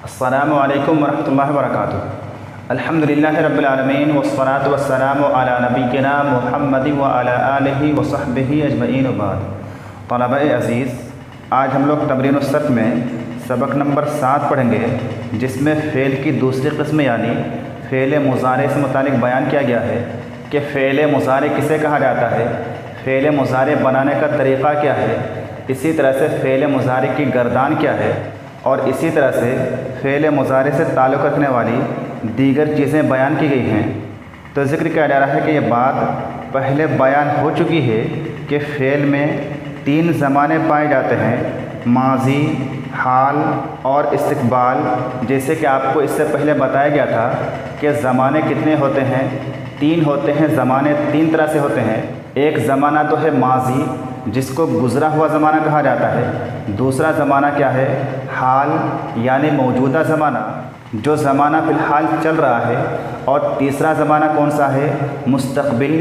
अस्सलामु अलैकुम वरहमतुल्लाहि वबरकातुहू। अल्हम्दुलिल्लाहि रब्बिल आलमीन वस्सलातु वस्सलामु अला नबिय्यिना मुहम्मदिन व अला आलिहि व सहबिहि अजमईन बाद। तलबा-ए अज़ीज़, आज हम लोग तमरीन उस-सर्फ़ में सबक नंबर 7 पढ़ेंगे, जिसमें फ़ेल की दूसरी किस्म यानी फ़ेल मुज़ारे से मुतालिक बयान किया गया है कि फ़ेल मुज़ारे किसे कहा जाता है, फ़ेल मुज़ारे बनाने का तरीक़ा क्या है, इसी तरह से फ़ेल मुज़ारे की गर्दान क्या है और इसी तरह से फ़ेल मुज़ारे से ताल्लुक़ रखने वाली दीगर चीज़ें बयान की गई हैं। तो ज़िक्र किया जा रहा है कि ये बात पहले बयान हो चुकी है कि फ़ेल में 3 ज़माने पाए जाते हैं, माज़ी, हाल और इस्तक़बाल। जैसे कि आपको इससे पहले बताया गया था कि ज़माने कितने होते हैं, 3 होते हैं। ज़माने 3 तरह से होते हैं। एक ज़माना तो है माज़ी, जिसको गुज़रा हुआ ज़माना कहा जाता है। दूसरा ज़माना क्या है, हाल यानी मौजूदा ज़माना, जो ज़माना फ़िलहाल चल रहा है। और तीसरा ज़माना कौन सा है, मुस्तक़बिल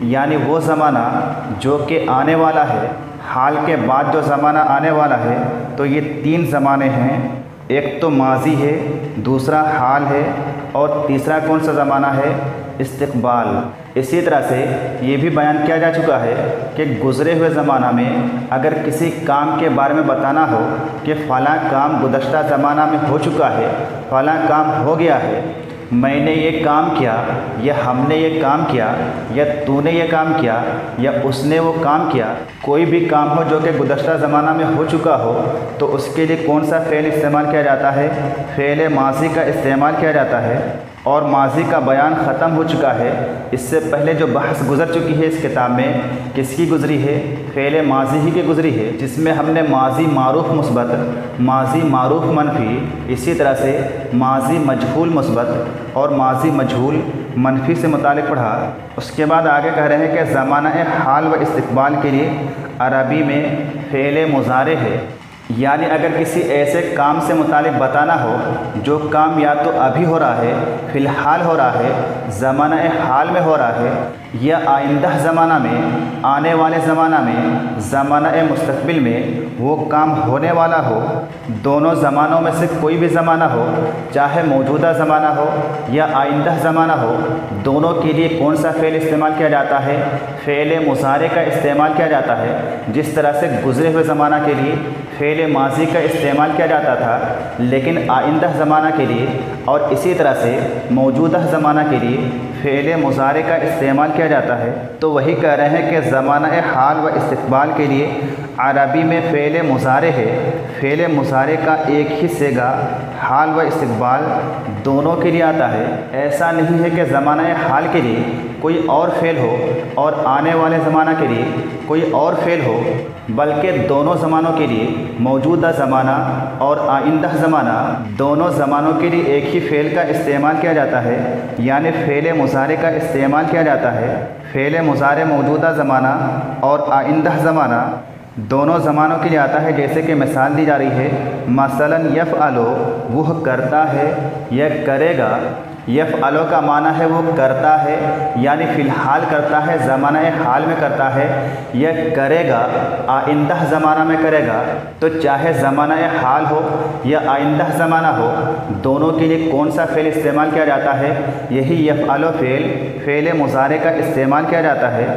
यानी वो ज़माना जो कि आने वाला है, हाल के बाद जो ज़माना आने वाला है। तो ये 3 ज़माने हैं, एक तो माज़ी है, दूसरा हाल है और तीसरा कौन सा ज़माना है, इस्तक़बाल। इसी तरह से ये भी बयान किया जा चुका है कि गुज़रे हुए ज़माना में अगर किसी काम के बारे में बताना हो कि फ़लाँ काम गुज़श्ता ज़माना में हो चुका है, फ़लाँ काम हो गया है, मैंने ये काम किया या हमने ये काम किया या तूने ये काम किया या उसने वो काम किया, कोई भी काम हो जो कि गुज़श्ता ज़माना में हो चुका हो, तो उसके लिए कौन सा फ़ेल इस्तेमाल किया जाता है, फ़ेल माज़ी का इस्तेमाल किया जाता है। और माज़ी का बयान ख़त्म हो चुका है। इससे पहले जो बहस गुज़र चुकी है इस किताब में, किसकी गुज़री है, फ़ेल माज़ी ही की गुज़री है, जिसमें हमने माज़ी मारूफ़ मुस्बत, माज़ी मारूफ़ मनफ़ी, इसी तरह से माज़ी मजहूल मुस्बत और माज़ी मजहूल मनफ़ी से मुतालिक पढ़ा। उसके बाद आगे कह रहे हैं कि ज़माना हाल व इस्तक़बाल के लिए अरबी में फ़ेल मुज़ारे है। यानी अगर किसी ऐसे काम से मुतालिक बताना हो जो काम या तो अभी हो रहा है, फ़िलहाल हो रहा है, ज़माना हाल में हो रहा है, या आइंदा ज़माना में, आने वाले ज़माना में, ज़माना मुस्तक़बिल में वो काम होने वाला हो, दोनों ज़मानों में से कोई भी ज़माना हो, चाहे मौजूदा ज़माना हो या आइंदा ज़माना हो, दोनों के लिए कौन सा फ़ेल इस्तेमाल किया जाता है, फ़ेल मुज़ारे का इस्तेमाल किया जाता है। जिस तरह से गुज़रे हुए ज़माना के लिए फ़ेल माज़ी का इस्तेमाल किया जाता था, लेकिन आइंदा ज़माना के लिए और इसी तरह से मौजूदा ज़माना के लिए फ़ेल मुज़ारे का इस्तेमाल किया जाता है। तो वही कह रहे हैं कि ज़माना हाल व इस्तक़बाल के लिए अरबी में फ़ेल मुज़ारे है। फ़ेल मुज़ारे का एक ही सेगा हाल व इस्तक़बाल दोनों के लिए आता है। ऐसा नहीं है कि ज़माना हाल के लिए कोई और फ़ेल हो और आने वाले ज़माना के लिए कोई और फ़ेल हो, बल्कि दोनों ज़मानों के लिए, मौजूदा ज़माना और आइंदा ज़माना, दोनों ज़मानों के लिए एक ही फ़ेल का इस्तेमाल किया जाता है, यानी फ़ेल मुज़ारे का इस्तेमाल किया जाता है। फ़ेल मुज़ारे मौजूदा ज़माना और आइंदा ज़माना दोनों ज़मानों के लिए आता है। जैसे कि मिसाल दी जा रही है, मसलन यफ़अलो, वह करता है या करेगा। यफ़अलो का माना है वो करता है यानी फ़िलहाल करता है, ज़माना हाल में करता है, या करेगा आइंदा ज़माना में करेगा। तो चाहे ज़माना हाल हो या आइंदा ज़माना हो, दोनों के लिए कौन सा फ़ेल इस्तेमाल किया जाता है, यही यफ़अलो फ़ेल मुज़ारे का इस्तेमाल किया जाता है।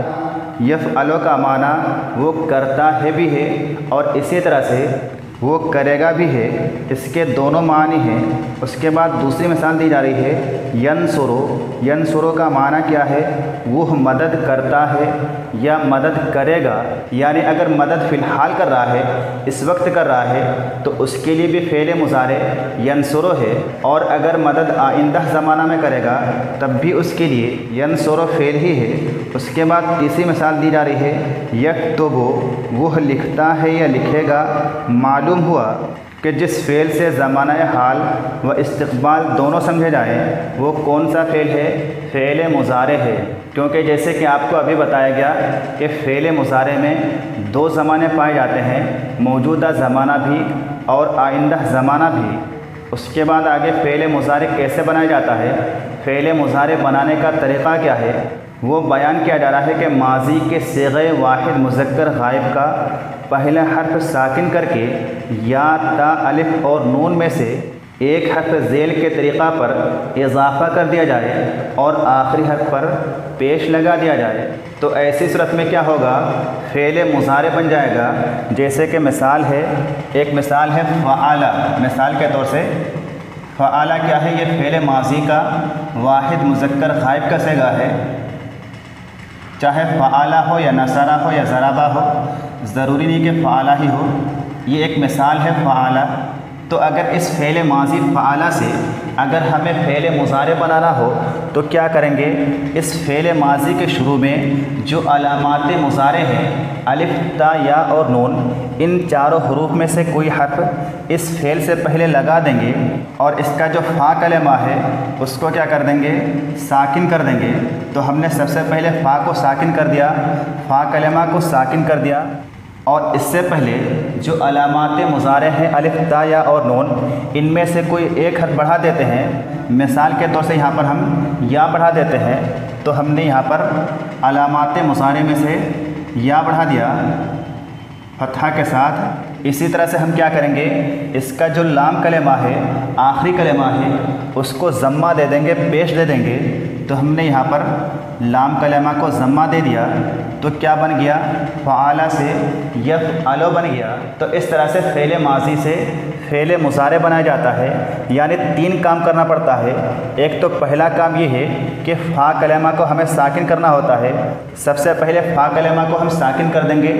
यफ़अलो का माना वो करता है भी है और इसी तरह से वो करेगा भी है, इसके दोनों मानी हैं। उसके बाद दूसरी मिसाल दी जा रही है, यनसुरो। यनसुरो का माना क्या है, वह मदद करता है या मदद करेगा। यानी अगर मदद फ़िलहाल कर रहा है, इस वक्त कर रहा है, तो उसके लिए भी फ़ेल मुज़ारे यनसुरो है। और अगर मदद आइंदा ज़माना में करेगा, तब भी उसके लिए यनसुरो फ़ेल ही है। उसके बाद तीसरी मिसाल दी जा रही है, यक्तुबु, वह लिखता है या लिखेगा। मालूम हुआ कि जिस फ़ेल से ज़माना हाल व इस्तक़बाल दोनों समझे जाएँ, वो कौन सा फ़ेल है, फ़ेल मुज़ारे है। क्योंकि जैसे कि आपको अभी बताया गया कि फ़ेल मुज़ारे में 2 ज़माने पाए जाते हैं, मौजूदा ज़माना भी और आइंदा ज़माना भी। उसके बाद आगे फ़ेल मुज़ारे कैसे बनाया जाता है, फ़ेल मुज़ारे बनाने का तरीक़ा क्या है, वो बयान किया जा रहा है कि माज़ी के सीग़े वाहिद मुज़क्कर गायब का पहला हर्फ साकिन करके या ता अलिफ और नून में से एक हर्फ ज़ेल के तरीक़ा पर इजाफ़ा कर दिया जाए और आखिरी हर्फ पर पेश लगा दिया जाए तो ऐसी सूरत में क्या होगा, फ़ेल मुज़ारे बन जाएगा। जैसे कि मिसाल है, एक मिसाल है फ़आला। मिसाल के तौर से फ़आला क्या है, ये फ़ेल माज़ी का वाहिद मुज़क्कर ग़ाइब का सीगा है। चाहे फ़आला हो या नसरा हो या ज़रबा हो, ज़रूरी नहीं कि फ़आला ही हो। ये एक मिसाल है फ़आला। तो अगर इस फ़ेल माज़ी फ़आला से अगर हमें फ़ेल मुज़ारे बनाना हो तो क्या करेंगे, इस फ़ेल माज़ी के शुरू में जो अलामात मुज़ारे हैं अलिफ, ता, या और नून, इन चारों हरूफ में से कोई हर्फ इस फ़ेल से पहले लगा देंगे और इसका जो फ़ा कलमा है उसको क्या कर देंगे, साकिन कर देंगे। तो हमने सबसे पहले फ़ा को साकिन कर दिया, फ़ा कलमा को साकिन कर दिया और इससे पहले जो अलामात मुज़ारे हैं अलिफ, ता, या और नून, इनमें से कोई एक हर्फ बढ़ा देते हैं। मिसाल के तौर से यहाँ पर हम या बढ़ा देते हैं तो हमने यहाँ पर अलामात मुज़ारे में से या बढ़ा दिया फतहा के साथ। इसी तरह से हम क्या करेंगे, इसका जो लाम कलेमा है, आखिरी कलेमा है, उसको ज़म्मा दे देंगे, पेश दे देंगे। तो हमने यहाँ पर लाम कलेमा को ज़म्मा दे दिया तो क्या बन गया, फ़आला से यफ़अलु बन गया। तो इस तरह से फ़ेल माज़ी से फ़ेल मुज़ारे बनाया जाता है। यानी 3 काम करना पड़ता है। एक तो पहला काम ये है कि फ़ा कलेमा को हमें साकिन करना होता है। सबसे पहले फ़ा कलेमा को हम साकिन कर देंगे।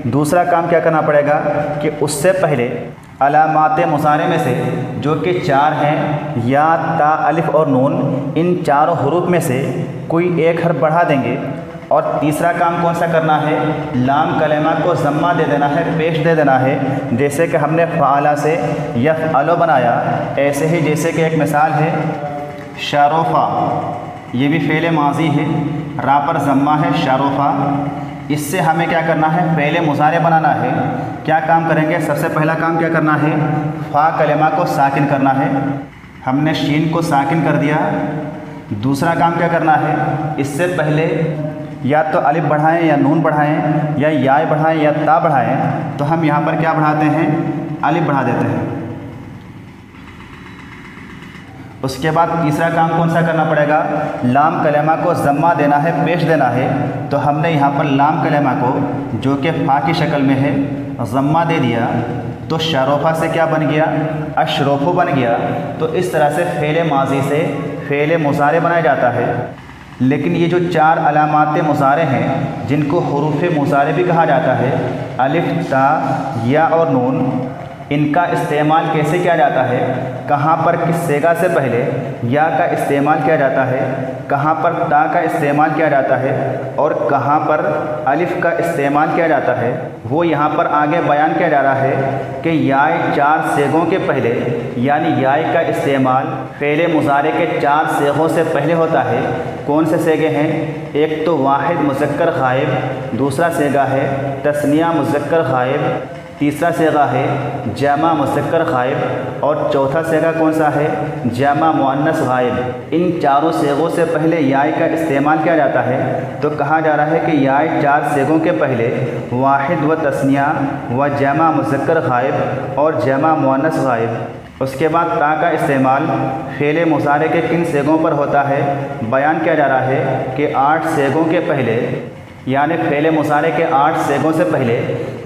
दूसरा काम क्या करना पड़ेगा कि उससे पहले अलामात मुज़ारे में से जो कि 4 हैं, या, ता, अलिफ और नून, इन चारों हरूफ में से कोई एक हर्फ बढ़ा देंगे। और तीसरा काम कौन सा करना है, लाम कलेमा को ज़म्मा दे देना है, पेश दे देना है। जैसे कि हमने फ़आला से यफ़अलु बनाया, ऐसे ही जैसे कि एक मिसाल है शरोफ़ा, ये भी फ़ेल माज़ी है, रा पर ज़म्मा है, शरोफ़ा। इससे हमें क्या करना है, फ़ेल मुज़ारे बनाना है। क्या काम करेंगे, सबसे पहला काम क्या करना है, फ़ा कलेमा को साकिन करना है। हमने शीन को साकिन कर दिया। दूसरा काम क्या करना है, इससे पहले या तो अलिफ बढ़ाएं या नून बढ़ाएं या याय बढ़ाएं या ता बढ़ाएं। तो हम यहाँ पर क्या बढ़ाते हैं, अलिफ बढ़ा देते हैं। उसके बाद तीसरा काम कौन सा करना पड़ेगा, लाम कलेमा को ज़म्मा देना है, पेश देना है। तो हमने यहाँ पर लाम कलेमा को जो कि फ़ा की शक्ल में है ज़म्मा दे दिया तो शरोफ़ा से क्या बन गया, अशरोफ़ु बन गया। तो इस तरह से फ़ेल माज़ी से फ़ेल मुज़ारे बनाया जाता है। लेकिन ये जो 4 अलामात मुज़ारे हैं जिनको हुरूफ़ मुज़ारे भी कहा जाता है, अलिफ, ता, या और नून, इनका इस्तेमाल कैसे किया जाता है, कहाँ पर किस सेगा से पहले या का इस्तेमाल किया जाता है, कहाँ पर ता का इस्तेमाल किया जाता है और कहाँ पर अलिफ का इस्तेमाल किया जाता है, वो यहाँ पर आगे बयान किया जा रहा है कि याय 4 सेगों के पहले, यानी याय का इस्तेमाल फ़ेल मुज़ारे के 4 सेगों से पहले होता है। कौन से सेगे हैं, एक तो वाहिद मुज़क्कर ग़ाइब, दूसरा सेगा है तस्निया मुज़क्कर ग़ाइब, तीसरा सेगा है जमा मुज़क्कर ग़ाइब और चौथा सेगा कौन सा है, जमा मुअन्नस ग़ाइब। इन चारों सेगों से पहले याय का इस्तेमाल किया जाता है। तो कहा जा रहा है कि याय 4 सेगों के पहले वाहिद व तस्निया व जमा मुज़क्कर ग़ाइब और जमा मुअन्नस ग़ाइब। उसके बाद ता का इस्तेमाल फ़ेल मुज़ारे के किन सेगों पर होता है, बयान किया जा रहा है कि 8 सेगों के पहले, यानी फ़ेल मुज़ारे के 8 सेगों से पहले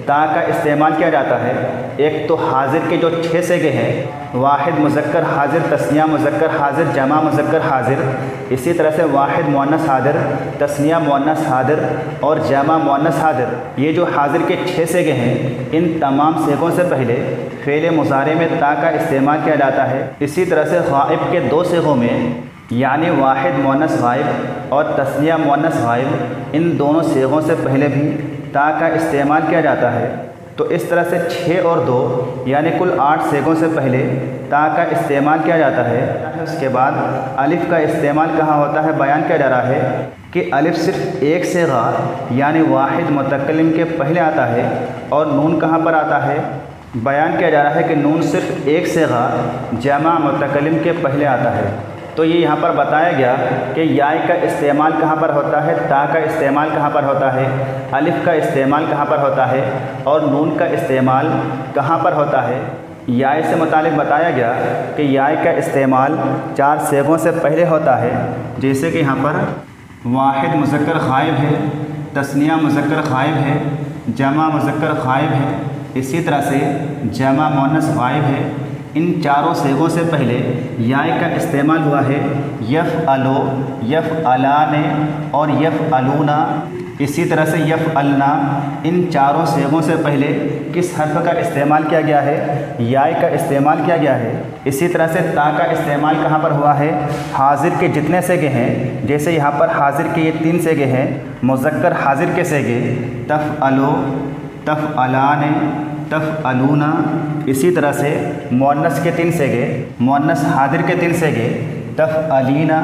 ता का इस्तेमाल किया जाता है। एक तो हाजिर के जो 6 सेगे हैं, वाहिद मुज़क्कर हाजिर, तस्निया मुज़क्कर हाजिर, जमा मुज़क्कर हाजिर। इसी तरह से वाहिद मुअन्नस हाजिर, तस्निया मुअन्नस हाजिर और जमा मुअन्नस हाजिर। ये जो हाजिर के 6 सेगे हैं, इन तमाम सेगों से पहले फ़ेल मुज़ारे में ता का इस्तेमाल किया जाता है। इसी तरह से ग़ाइब के 2 सेगों में, यानी वाहिद मुअन्नस ग़ाइब और तस्निया मुअन्नस ग़ाइब, इन दोनों सेगों से पहले भी ता का इस्तेमाल किया जाता है। तो इस तरह से 6 और 2 यानी कुल 8 सेगों से पहले ता का इस्तेमाल किया जाता है। उसके बाद अलिफ़ का इस्तेमाल कहाँ होता है, बयान किया जा रहा है कि अलिफ़ सिर्फ़ एक सेगा यानी वाहिद मुतकल्लिम के पहले आता है और नून कहाँ पर आता है, बयान किया जा रहा है कि नून सिर्फ़ एक सेगा जमा मुतकल्लिम के पहले आता है। तो ये यहाँ पर बताया गया कि याय का इस्तेमाल कहाँ पर होता है, ता का इस्तेमाल कहाँ पर होता है, अलिफ़ का इस्तेमाल कहाँ पर होता है और नून का इस्तेमाल कहाँ पर होता है। याय से मुतालिक बताया गया कि याय का इस्तेमाल 4 सेगों से पहले होता है, जैसे कि यहाँ पर वाहिद मुज़क्कर ग़ाइब है, तस्निया मुज़क्कर ग़ाइब है, जमा मुज़क्कर ग़ाइब है, इसी तरह से जमा मुअन्नस ग़ाइब है। इन चारों सेगों से पहले याय का इस्तेमाल हुआ है यफ़अलो, यफ़अलाने और यफ़अलूना। इसी तरह से यफ़अलना। इन चारों सेगों से पहले किस हर्फ का इस्तेमाल किया गया है? याय का इस्तेमाल किया गया है। इसी तरह से ता का इस्तेमाल कहाँ पर हुआ है? हाजिर के जितने सेगे हैं, जैसे यहाँ पर हाजिर के ये 3 सेगे हैं, मुज़क्कर हाजिर के सेगे तफ़अलो, तफ़अलाने, तफ़अलूना। इसी तरह से मुअन्नस के 3 सेगे, मुअन्नस हाजिर के 3 सेगे तफ़अलीना,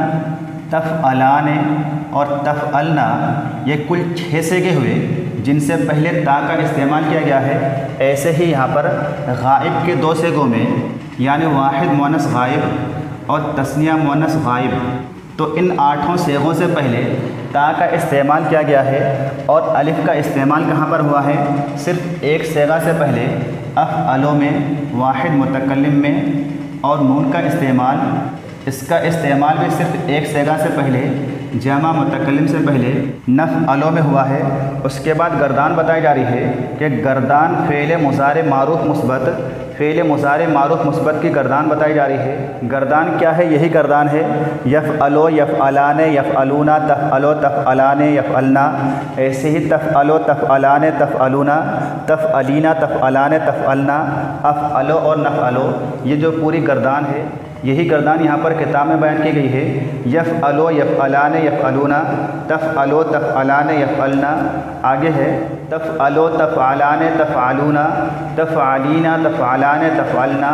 तफ़अलाने और तफ़अलना। ये कुल 6 सेगे हुए जिनसे पहले ता का इस्तेमाल किया गया है। ऐसे ही यहाँ पर ग़ाइब के 2 सेगों में, यानी वाहिद मुअन्नस ग़ाइब और तस्निया मुअन्नस ग़ाइब, तो इन 8 सेगों से पहले ता का इस्तेमाल किया गया है। और अलिफ़ का इस्तेमाल कहाँ पर हुआ है? सिर्फ़ एक सेगा से पहले अफ़अलो में, वाहिद मुतकल्लिम में। और नून का इस्तेमाल, इसका इस्तेमाल भी सिर्फ एक सेगा से पहले, जमा मुतकल्लिम से पहले नफ़अलो में हुआ है। उसके बाद गर्दान बताई जा रही है कि गर्दान फ़ेल मुज़ारे मारूफ़ मुस्बत, फ़ेल मुज़ारे मारूफ़ मुस्बत की गर्दान बताई जा रही है। गर्दान क्या है? यही गर्दान है यफ़अलो, यफ़अलाने, यफ़अलूना, तफ़अलो, तफ़अलाने, यफ़अलना। ऐसे ही तफ़अलो, तफ़अलाने, तफ़अलूना, तफ़अलीना, तफ़अलाने, तफ़अलना, अफ़अलो और नफ़अलो, ये जो पूरी गर्दान है, यही गर्दान यहाँ पर किताब में बयान की गई है। यफ़अलो, यफ़अलाने, यफ़अलूना, तफ़अलो, तफ़अलाने, यफ़अलना। आगे है तफ़अलो, तफ़अलाने, तफ़अलूना, तफ़अलीना, तफ़अलाने, तफ़अलना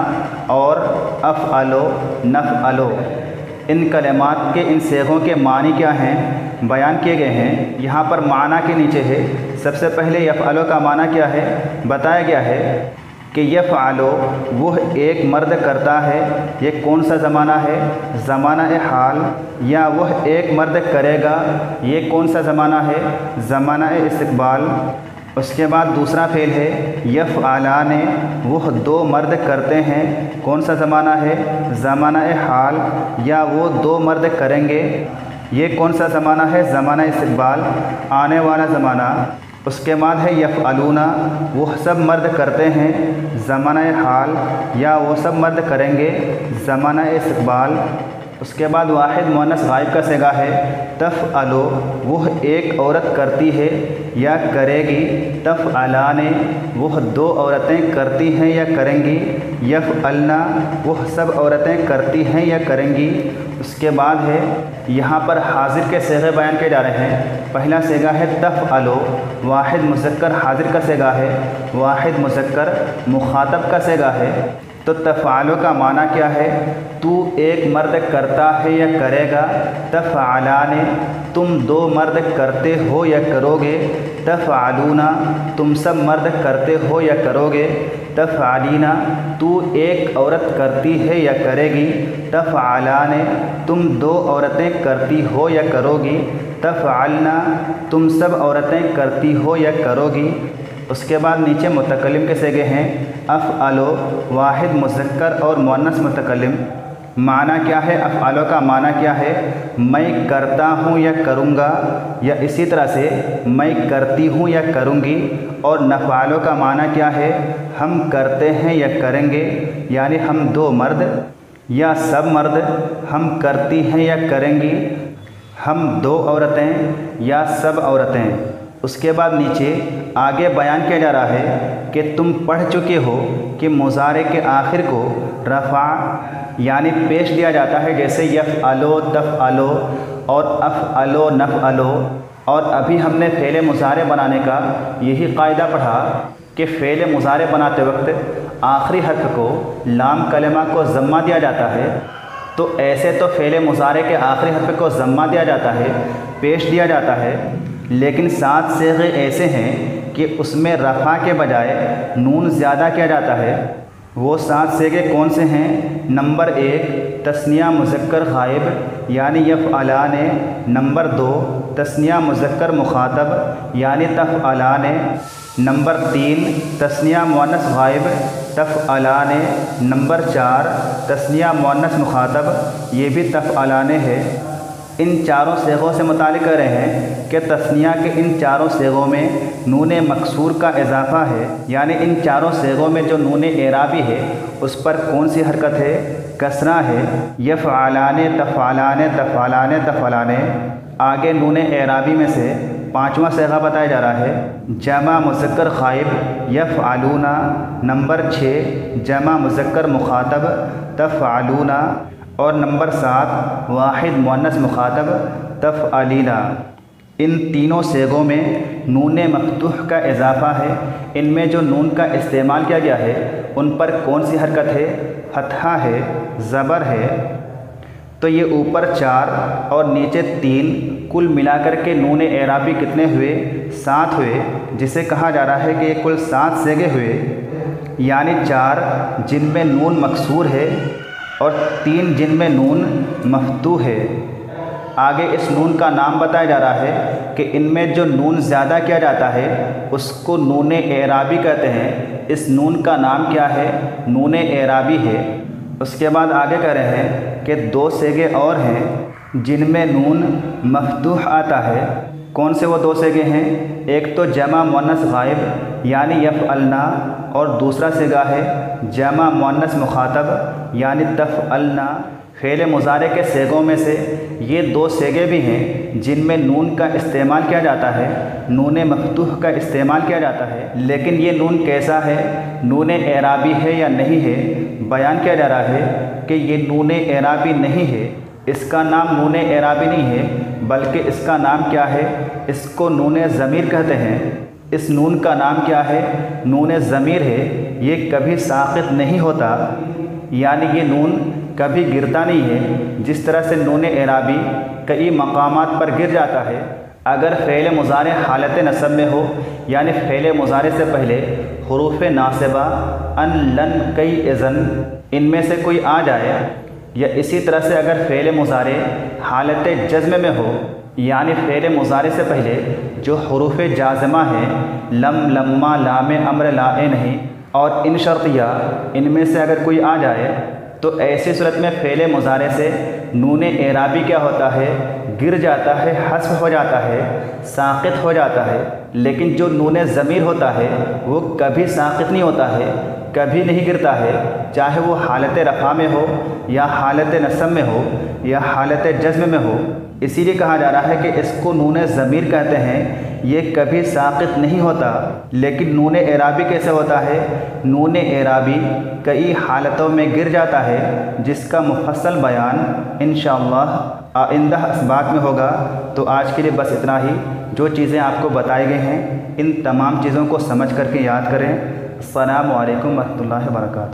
और अफ़अलो, नफ़अलो। इन कलिमात के, इन सेगों के मानी क्या हैं? बयान किए गए हैं। यहाँ पर माना के नीचे है। सबसे पहले यफ़अलो का माना क्या है? बताया गया है कि यफ़अलो वह एक मर्द करता है। ये कौन सा ज़माना है? ज़माना हाल। या वह एक मर्द करेगा, ये कौन सा ज़माना है? ज़माना इस्तिक़बाल। उसके बाद दूसरा फ़ेल है यफ़अलाने, वह 2 मर्द करते हैं, कौन सा ज़माना है? ज़माना हाल। या वो 2 मर्द करेंगे, ये कौन सा ज़माना है? ज़माना इस्तिक़बाल, आने वाला ज़माना। उसके बाद है यफ़अलूना, वह सब मर्द करते हैं, ज़माना हाल। या वो सब मर्द करेंगे, ज़माना इस्तिक़बाल। उसके बाद वाहिद मुअन्नस ग़ाइब का सेगा है तफ़अलो, वह एक औरत करती है या करेगी। तफ़अलाने, वह 2 औरतें करती हैं या करेंगी। यफ़अलना, वह सब औरतें करती हैं या करेंगी। उसके बाद है यहाँ पर हाजिर के सेगे बयान किए जा रहे हैं। पहला सेगा है तफ़अलो, वाहिद मुज़क्कर हाजिर का सेगा है, वाहिद मुज़क्कर मुखातब का सेगा है। तो तफ़अलो का माना क्या है? तू एक मर्द करता है या करेगा। तफ़अलाने, तुम 2 मर्द करते हो या करोगे। तफ़अलूना, तुम सब मर्द करते हो या करोगे। तफ़अलीना, तू एक औरत करती है या करेगी। तफ़अलाने, तुम 2 औरतें करती हो या करोगी। तफ़अलना, तुम सब औरतें करती हो या करोगी। उसके बाद नीचे मुतकल्लिम के सेगे हैं अफ़अलो, वाहिद मुज़क्कर और मुअन्नस मुतकल्लिम। माना क्या है? अफ़अलो का माना क्या है? मैं करता हूँ या करूँगा, या इसी तरह से मैं करती हूँ या करूँगी। और नफ़अलो का माना क्या है? हम करते हैं या करेंगे, यानी हम 2 मर्द या सब मर्द, हम करती हैं या करेंगी, हम 2 औरतें या सब औरतें। उसके बाद नीचे आगे बयान किया जा रहा है कि तुम पढ़ चुके हो कि मुज़ारे के आखिर को रफ़ा यानी पेश दिया जाता है, जैसे यफ़अलो, तफ़अलो और अफ़अलो, नफ़अलो। और अभी हमने फ़ेल मुज़ारे बनाने का यही कायदा पढ़ा कि फ़ेल मुज़ारे बनाते वक्त आखिरी हर्फ को, लाम कलमा को ज़म्मा दिया जाता है। तो ऐसे तो फ़ेल मुज़ारे के आखिरी हर्फ को ज़म्मा दिया जाता है, पेश दिया जाता है, लेकिन 7 सेगे ऐसे हैं कि उसमें रफ़ा के बजाय नून ज़्यादा किया जाता है। वो 7 सेगे कौन से हैं? नंबर 1 तस्निया मुज़क्कर ग़ाइब यानी यफ़अलाने। नंबर 2 तस्निया मुज़क्कर मुखातब यानी तफ़अलाने। नंबर 3 तस्निया मुअन्नस ग़ाइब तफ़अलाने। नंबर 4 तस्निया मुअन्नस मुखातब, ये भी तफ़अलाने है। इन चारों सेगों से मुतालिक कर रहे हैं कि तस्निया के इन चारों सेगों में नून मकसूर का इजाफ़ा है, यानी इन चारों सेगों में जो नून एराबी है उस पर कौन सी हरकत है? कसरा है। यफ़अलाने तफ़अलाने तफ़अलाने तफ़अलाने। आगे नून एराबी में से 5वां सेगा बताया जा रहा है जमा मुज़क्कर ग़ाइब यफ़अलूना। नंबर 6 जमा मुज़क्कर मुखातब तफ़अलूना। और नंबर 7 वाहिद मुअन्नस मुखातब तफ़अलीना। इन तीनों सेगों में नून मफ्तूह का इजाफ़ा है। इनमें जो नून का इस्तेमाल किया गया है उन पर कौन सी हरकत है? फतहा है, ज़बर है। तो ये ऊपर 4 और नीचे 3, कुल मिलाकर के नून एराबी कितने हुए? 7 हुए, जिसे कहा जा रहा है कि ये कुल 7 सेगे हुए, यानी 4 जिनमें नून मकसूर है और 3 जिनमें नून मफ्तूह है। आगे इस नून का नाम बताया जा रहा है कि इनमें जो नून ज़्यादा किया जाता है उसको नून एराबी कहते हैं। इस नून का नाम क्या है? नून एराबी है। उसके बाद आगे कह रहे हैं कि 2 सेगे और हैं जिनमें नून मफ्तूह आता है। कौन से वो 2 सेगे हैं? एक तो जमा मुअन्नस ग़ाइब यानी यफ़अलना, और दूसरा सेगा है जमा मुअन्नस मुखातब यानी तफ़अलना। फ़ेल मुज़ारे के सेगों में से ये 2 सेगे भी हैं जिनमें नून का इस्तेमाल किया जाता है, नून मफ्तूह का इस्तेमाल किया जाता है। लेकिन ये नून कैसा है? नून एराबी है या नहीं है? बयान किया जा रहा है कि ये नून एराबी नहीं है। इसका नाम नून एराबी नहीं है, बल्कि इसका नाम क्या है? इसको नून ज़मीर कहते हैं। इस नून का नाम क्या है? नून ज़मीर है। ये कभी साक़ित नहीं होता, यानी ये नून कभी गिरता नहीं है। जिस तरह से नून एराबी कई मकामात पर गिर जाता है। अगर फ़ेल मुज़ारे हालत नसब में हो, यानी फ़ेल मुज़ारे से पहले हुरूफ़ नासिबा अन लन कई इज़न इनमें से कोई आ जाए, या इसी तरह से अगर फ़ेल मुज़ारे हालत जज़्म में हो, यानी फ़ेल मुज़ारे से पहले जो हुरूफ़ जाज़िमा है लम, लम्मा, लाम, अम्र, लाए नहीं और इन शर्तिया, इनमें से अगर कोई आ जाए तो ऐसी सूरत में फ़ेल मुज़ारे से नून एराबी क्या होता है? गिर जाता है, हस्फ हो जाता है, साक़ित हो जाता है। लेकिन जो नून ज़मीर होता है वो कभी साक़ित नहीं होता है, कभी नहीं गिरता है, चाहे वो हालत रफ़ा में हो या हालत नसब में हो या हालत जज़्म में हो। इसीलिए कहा जा रहा है कि इसको नून ज़मीर कहते हैं। ये कभी साक़ित नहीं होता। लेकिन नून एराबी कैसे होता है? नून एराबी कई हालतों में गिर जाता है, जिसका मुफस्सल बयान इंशाअल्लाह आइंदा असबात में होगा। तो आज के लिए बस इतना ही। जो चीज़ें आपको बताई गई हैं इन तमाम चीज़ों को समझ करके याद करें। अस्सलामु अलैकुम व रहमतुल्लाहि व बरकातुहू।